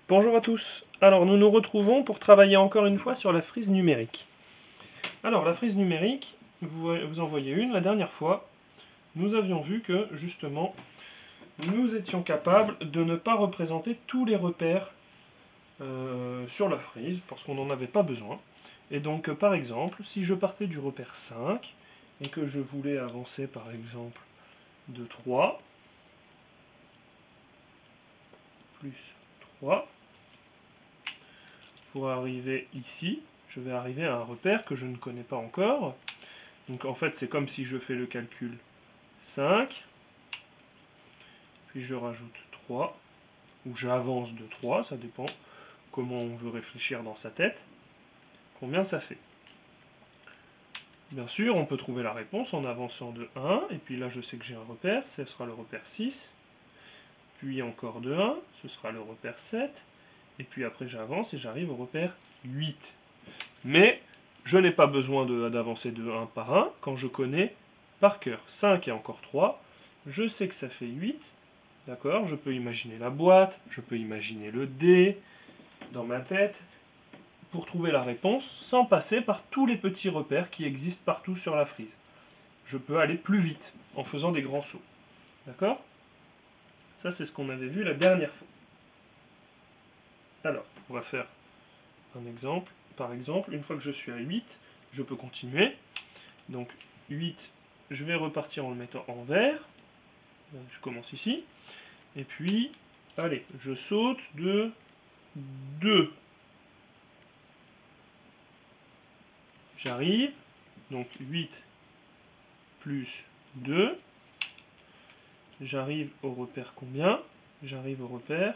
Bonjour à tous. Alors nous nous retrouvons pour travailler encore une fois sur la frise numérique. Alors la frise numérique, vous en voyez une la dernière fois. Nous avions vu que justement nous étions capables de ne pas représenter tous les repères sur la frise parce qu'on n'en avait pas besoin. Et donc par exemple, si je partais du repère 5 et que je voulais avancer par exemple de 3 plus 3, pour arriver ici, je vais arriver à un repère que je ne connais pas encore. Donc en fait, c'est comme si je fais le calcul 5, puis je rajoute 3, ou j'avance de 3, ça dépend comment on veut réfléchir dans sa tête. Combien ça fait? Bien sûr, on peut trouver la réponse en avançant de 1, et puis là je sais que j'ai un repère, ce sera le repère 6, puis encore de 1, ce sera le repère 7, et puis après j'avance et j'arrive au repère 8. Mais je n'ai pas besoin d'avancer de 1 par 1 quand je connais par cœur 5 et encore 3. Je sais que ça fait 8. D'accord? Je peux imaginer la boîte, je peux imaginer le dé dans ma tête pour trouver la réponse sans passer par tous les petits repères qui existent partout sur la frise. Je peux aller plus vite en faisant des grands sauts. D'accord? Ça, c'est ce qu'on avait vu la dernière fois. Alors, on va faire un exemple. Par exemple, une fois que je suis à 8, je peux continuer. Donc 8, je vais repartir en le mettant en vert. Je commence ici. Et puis, allez, je saute de 2. J'arrive. Donc 8 plus 2. J'arrive au repère combien? J'arrive au repère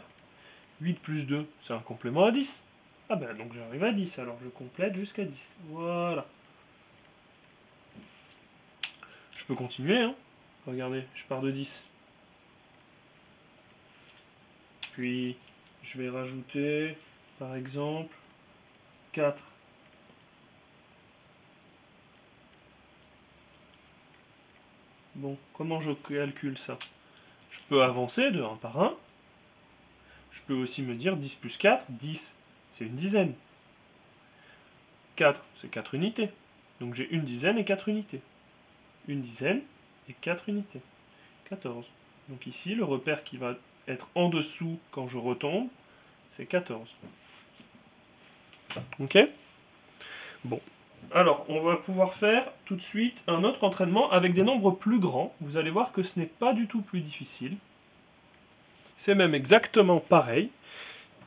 8 plus 2, c'est un complément à 10. Ah ben donc j'arrive à 10, alors je complète jusqu'à 10. Voilà. Je peux continuer, hein. Regardez, je pars de 10. Puis je vais rajouter, par exemple, 4. Bon, comment je calcule ça? Je peux avancer de 1 par 1. Je peux aussi me dire 10 plus 4, 10, c'est une dizaine. 4, c'est 4 unités. Donc j'ai une dizaine et 4 unités. Une dizaine et 4 unités. 14. Donc ici, le repère qui va être en dessous quand je retombe, c'est 14. Ok? Bon. Alors, on va pouvoir faire tout de suite un autre entraînement avec des nombres plus grands. Vous allez voir que ce n'est pas du tout plus difficile. C'est même exactement pareil.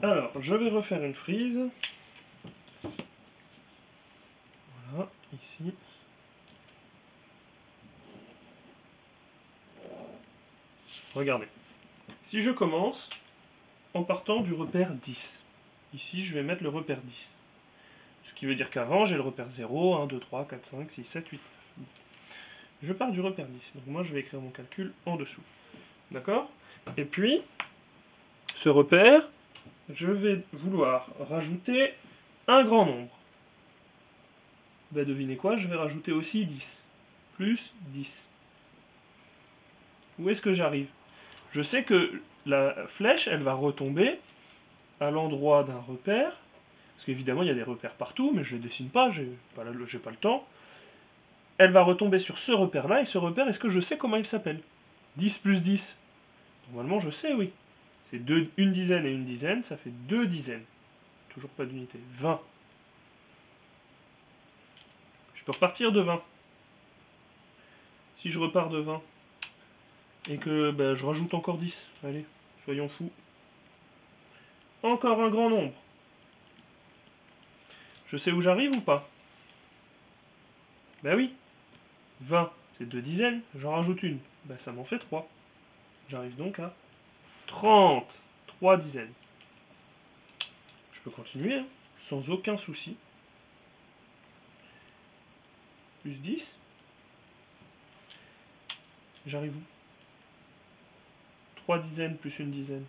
Alors, je vais refaire une frise. Voilà, ici. Regardez. Si je commence en partant du repère 10, ici je vais mettre le repère 10. Ce qui veut dire qu'avant j'ai le repère 0, 1, 2, 3, 4, 5, 6, 7, 8, 9. Je pars du repère 10. Donc moi je vais écrire mon calcul en dessous. D'accord? Et puis, ce repère, je vais vouloir rajouter un grand nombre. Ben, devinez quoi? Je vais rajouter aussi 10. Plus 10. Où est-ce que j'arrive? Je sais que la flèche, elle va retomber à l'endroit d'un repère. Parce qu'évidemment, il y a des repères partout, mais je ne les dessine pas, j'ai pas le temps. Elle va retomber sur ce repère-là, et ce repère, est-ce que je sais comment il s'appelle? 10 plus 10. Normalement, je sais, oui. C'est une dizaine et une dizaine, ça fait 2 dizaines. Toujours pas d'unité. 20. Je peux repartir de 20. Si je repars de 20, et que ben, je rajoute encore 10, allez, soyons fous. Encore un grand nombre. Je sais où j'arrive ou pas? Ben oui. 20, c'est 2 dizaines, j'en rajoute une. Ben ça m'en fait 3. J'arrive donc à 30. 3 dizaines. Je peux continuer, hein, sans aucun souci. Plus 10. J'arrive où? 3 dizaines plus une dizaine.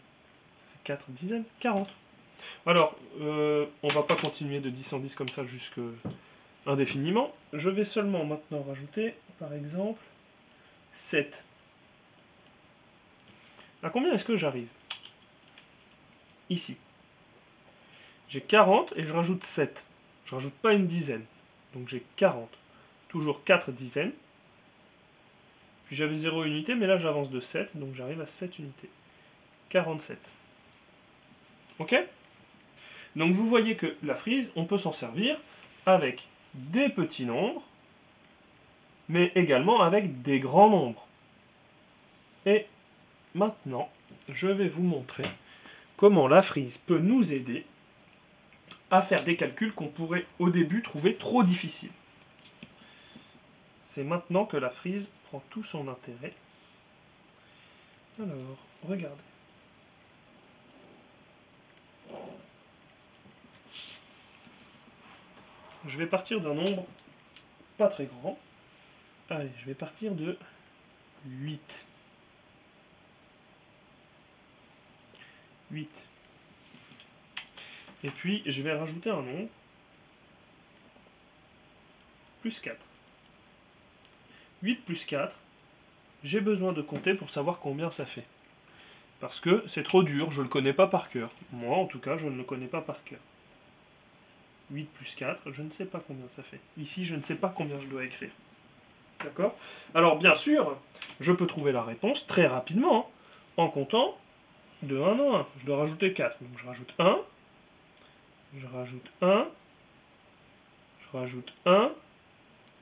Ça fait 4 dizaines. 40. Alors, on va pas continuer de 10 en 10 comme ça jusque indéfiniment. Je vais seulement maintenant rajouter, par exemple, 7. À combien est-ce que j'arrive? Ici. J'ai 40 et je rajoute 7. Je rajoute pas une dizaine. Donc j'ai 40. Toujours 4 dizaines. Puis j'avais 0 unité, mais là j'avance de 7, donc j'arrive à 7 unités. 47. Ok? Donc vous voyez que la frise, on peut s'en servir avec des petits nombres, mais également avec des grands nombres. Et maintenant, je vais vous montrer comment la frise peut nous aider à faire des calculs qu'on pourrait au début trouver trop difficiles. C'est maintenant que la frise prend tout son intérêt. Alors, regardez. Je vais partir d'un nombre pas très grand. Allez, je vais partir de 8. 8. Et puis, je vais rajouter un nombre, plus 4. 8 plus 4, j'ai besoin de compter pour savoir combien ça fait. Parce que c'est trop dur, je ne le connais pas par cœur. Moi, en tout cas, je ne le connais pas par cœur. 8 plus 4, je ne sais pas combien ça fait. Ici, je ne sais pas combien je dois écrire. D'accord? Alors, bien sûr, je peux trouver la réponse très rapidement, en comptant de 1 en 1. Je dois rajouter 4. Donc, je rajoute 1, je rajoute 1, je rajoute 1,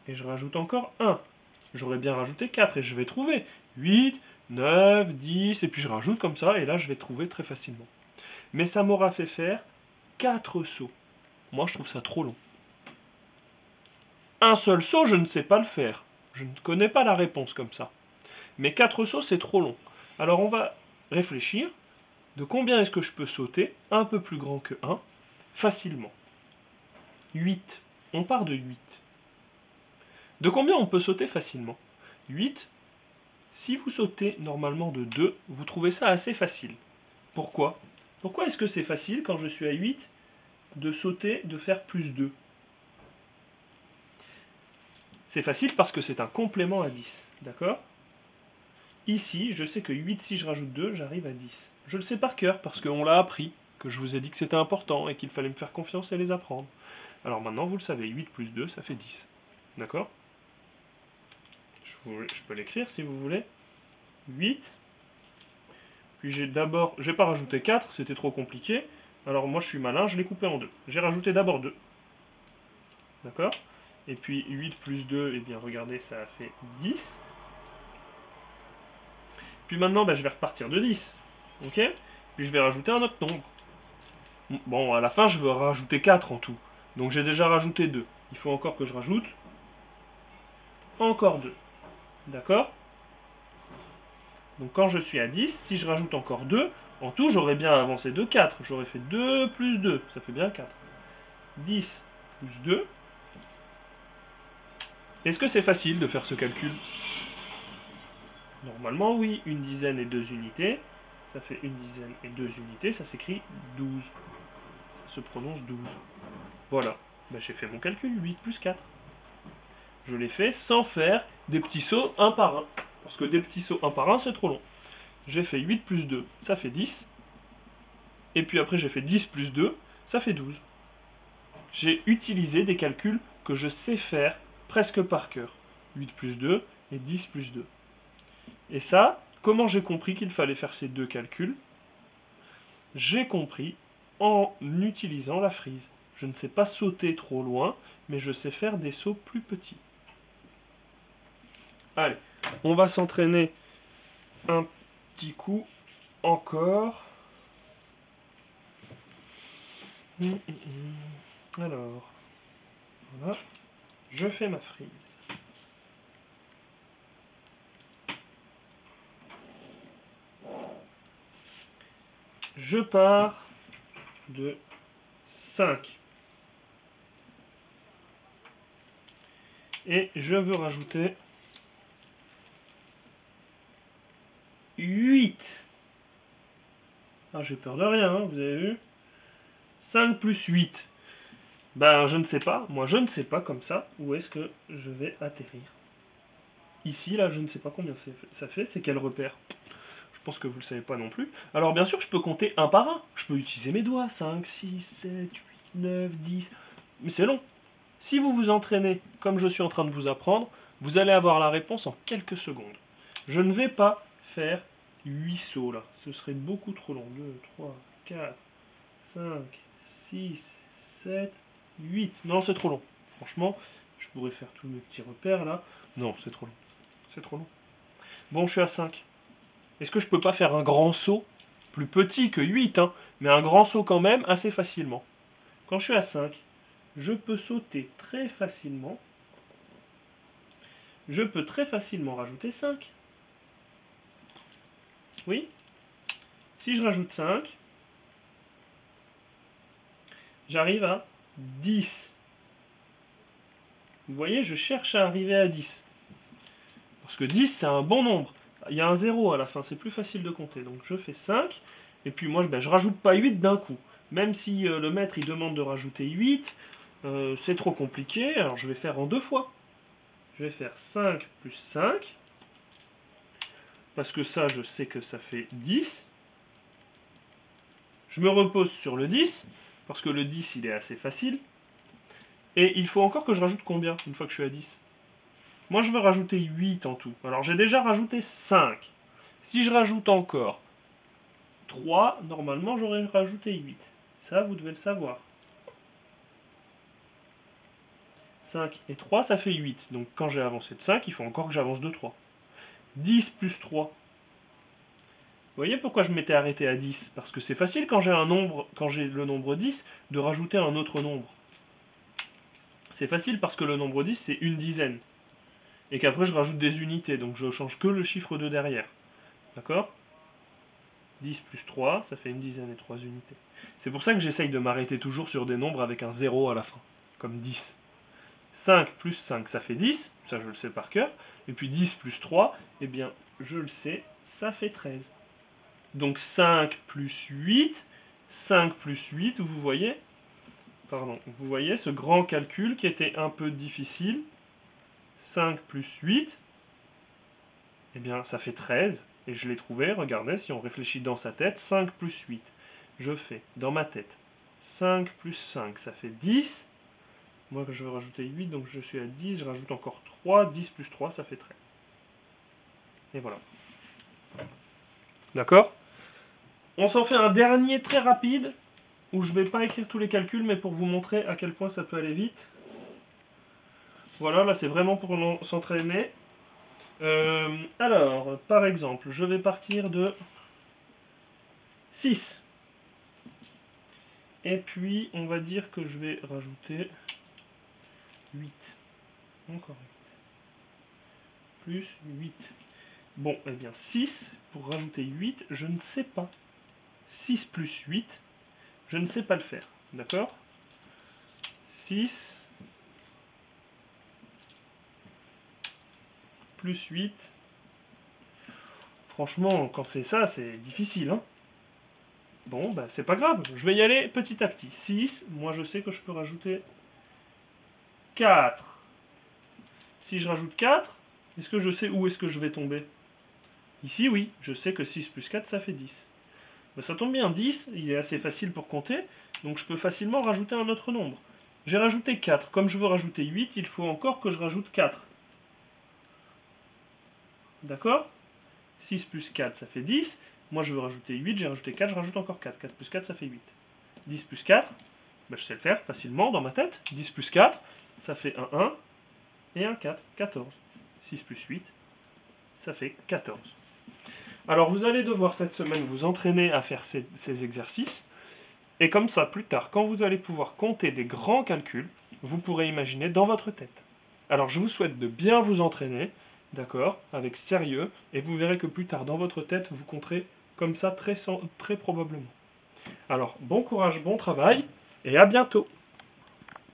et je rajoute encore 1. J'aurais bien rajouté 4, et je vais trouver 8, 9, 10, et puis je rajoute comme ça, et là, je vais trouver très facilement. Mais ça m'aura fait faire 4 sauts. Moi, je trouve ça trop long. Un seul saut, je ne sais pas le faire. Je ne connais pas la réponse comme ça. Mais 4 sauts, c'est trop long. Alors, on va réfléchir de combien est-ce que je peux sauter, un peu plus grand que 1, facilement. 8. On part de 8. De combien on peut sauter facilement? 8. Si vous sautez normalement de 2, vous trouvez ça assez facile. Pourquoi? Pourquoi est-ce que c'est facile quand je suis à 8 de sauter, de faire plus 2? C'est facile parce que c'est un complément à 10. D'accord? Ici, je sais que 8, si je rajoute 2, j'arrive à 10. Je le sais par cœur parce qu'on l'a appris, que je vous ai dit que c'était important et qu'il fallait me faire confiance et les apprendre. Alors maintenant, vous le savez, 8 plus 2, ça fait 10. D'accord? Je peux l'écrire si vous voulez. 8. Puis j'ai pas rajouté 4, c'était trop compliqué. Alors moi je suis malin, je l'ai coupé en deux. J'ai rajouté d'abord 2. D'accord? Et puis 8 plus 2, et bien regardez, ça a fait 10. Puis maintenant, je vais repartir de 10. Ok? Puis je vais rajouter un autre nombre. Bon, à la fin, je veux rajouter 4 en tout. Donc j'ai déjà rajouté 2. Il faut encore que je rajoute encore 2. D'accord? Donc quand je suis à 10, si je rajoute encore 2, en tout, j'aurais bien avancé de 4. J'aurais fait 2 plus 2, ça fait bien 4. 10 plus 2. Est-ce que c'est facile de faire ce calcul? Normalement, oui. Une dizaine et 2 unités. Ça fait une dizaine et 2 unités. Ça s'écrit 12. Ça se prononce 12. Voilà. J'ai fait mon calcul. 8 plus 4. Je l'ai fait sans faire des petits sauts un par un. Parce que des petits sauts un par un, c'est trop long. J'ai fait 8 plus 2, ça fait 10. Et puis après, j'ai fait 10 plus 2, ça fait 12. J'ai utilisé des calculs que je sais faire presque par cœur. 8 plus 2 et 10 plus 2. Et ça, comment j'ai compris qu'il fallait faire ces deux calculs? J'ai compris en utilisant la frise. Je ne sais pas sauter trop loin, mais je sais faire des sauts plus petits. Allez, on va s'entraîner un petit coup encore. Alors, voilà, je fais ma frise. Je pars de 5. Et je veux rajouter 8. Ah, j'ai peur de rien, hein, vous avez vu? 5 plus 8. Je ne sais pas. Moi, je ne sais pas comme ça où est-ce que je vais atterrir. Ici, là, je ne sais pas combien ça fait. C'est quel repère? Je pense que vous ne le savez pas non plus. Alors bien sûr, je peux compter un par un. Je peux utiliser mes doigts. 5, 6, 7, 8, 9, 10. Mais c'est long. Si vous vous entraînez comme je suis en train de vous apprendre, vous allez avoir la réponse en quelques secondes. Je ne vais pas faire 8 sauts là. Ce serait beaucoup trop long. 2, 3, 4, 5, 6, 7, 8. Non, c'est trop long. Franchement, je pourrais faire tous mes petits repères là. Non, c'est trop long. C'est trop long. Bon, je suis à 5. Est-ce que je peux pas faire un grand saut? Plus petit que 8, hein, mais un grand saut quand même, assez facilement. Quand je suis à 5, je peux sauter très facilement. Je peux très facilement rajouter 5. Oui. Si je rajoute 5, j'arrive à 10. Vous voyez, je cherche à arriver à 10. Parce que 10, c'est un bon nombre. Il y a un 0 à la fin, c'est plus facile de compter. Donc je fais 5, et puis moi, je rajoute pas 8 d'un coup. Même si le maître, il demande de rajouter 8, c'est trop compliqué, alors je vais faire en 2 fois. Je vais faire 5 plus 5, parce que ça, je sais que ça fait 10. Je me repose sur le 10, parce que le 10, il est assez facile. Et il faut encore que je rajoute combien, une fois que je suis à 10? Moi, je veux rajouter 8 en tout. Alors, j'ai déjà rajouté 5. Si je rajoute encore 3, normalement, j'aurais rajouté 8. Ça, vous devez le savoir. 5 et 3, ça fait 8. Donc, quand j'ai avancé de 5, il faut encore que j'avance de 3. 10 plus 3. Vous voyez pourquoi je m'étais arrêté à 10? Parce que c'est facile quand j'ai le nombre 10, de rajouter un autre nombre. C'est facile parce que le nombre 10, c'est une dizaine. Et qu'après, je rajoute des unités. Donc, je change que le chiffre de derrière. D'accord? 10 plus 3, ça fait une dizaine et 3 unités. C'est pour ça que j'essaye de m'arrêter toujours sur des nombres avec un 0 à la fin. Comme 10. 5 plus 5, ça fait 10. Ça, je le sais par cœur. Et puis 10 plus 3, eh bien, je le sais, ça fait 13. Donc 5 plus 8. 5 plus 8, vous voyez ce grand calcul qui était un peu difficile. 5 plus 8, eh bien, ça fait 13. Et je l'ai trouvé, regardez, si on réfléchit dans sa tête, 5 plus 8. Je fais, dans ma tête, 5 plus 5, ça fait 10. Moi, je veux rajouter 8, donc je suis à 10. Je rajoute encore 3. 10 plus 3, ça fait 13. Et voilà. D'accord? On s'en fait un dernier très rapide, où je ne vais pas écrire tous les calculs, mais pour vous montrer à quel point ça peut aller vite. Voilà, là, c'est vraiment pour s'entraîner. Alors, par exemple, je vais partir de 6. Et puis, on va dire que je vais rajouter 8. Encore 8. Plus 8. Bon, eh bien, 6, pour rajouter 8, je ne sais pas. 6 plus 8, je ne sais pas le faire. D'accord? 6 plus 8. Franchement, quand c'est ça, c'est difficile. Hein. Bon, bah, c'est pas grave. Je vais y aller petit à petit. 6, moi je sais que je peux rajouter 4. Si je rajoute 4, est-ce que je sais où est-ce que je vais tomber? Ici, oui. Je sais que 6 plus 4, ça fait 10. Ben, ça tombe bien, 10, il est assez facile pour compter, donc je peux facilement rajouter un autre nombre. J'ai rajouté 4. Comme je veux rajouter 8, il faut encore que je rajoute 4. D'accord? 6 plus 4, ça fait 10. Moi, je veux rajouter 8, j'ai rajouté 4, je rajoute encore 4. 4 plus 4, ça fait 8. 10 plus 4, ben, je sais le faire facilement dans ma tête. 10 plus 4, ça fait un 1 et un 4, 14. 6 plus 8, ça fait 14. Alors, vous allez devoir cette semaine vous entraîner à faire ces exercices. Et comme ça, plus tard, quand vous allez pouvoir compter des grands calculs, vous pourrez imaginer dans votre tête. Alors, je vous souhaite de bien vous entraîner, d'accord, avec sérieux, et vous verrez que plus tard, dans votre tête, vous compterez comme ça très probablement. Alors, bon courage, bon travail, et à bientôt!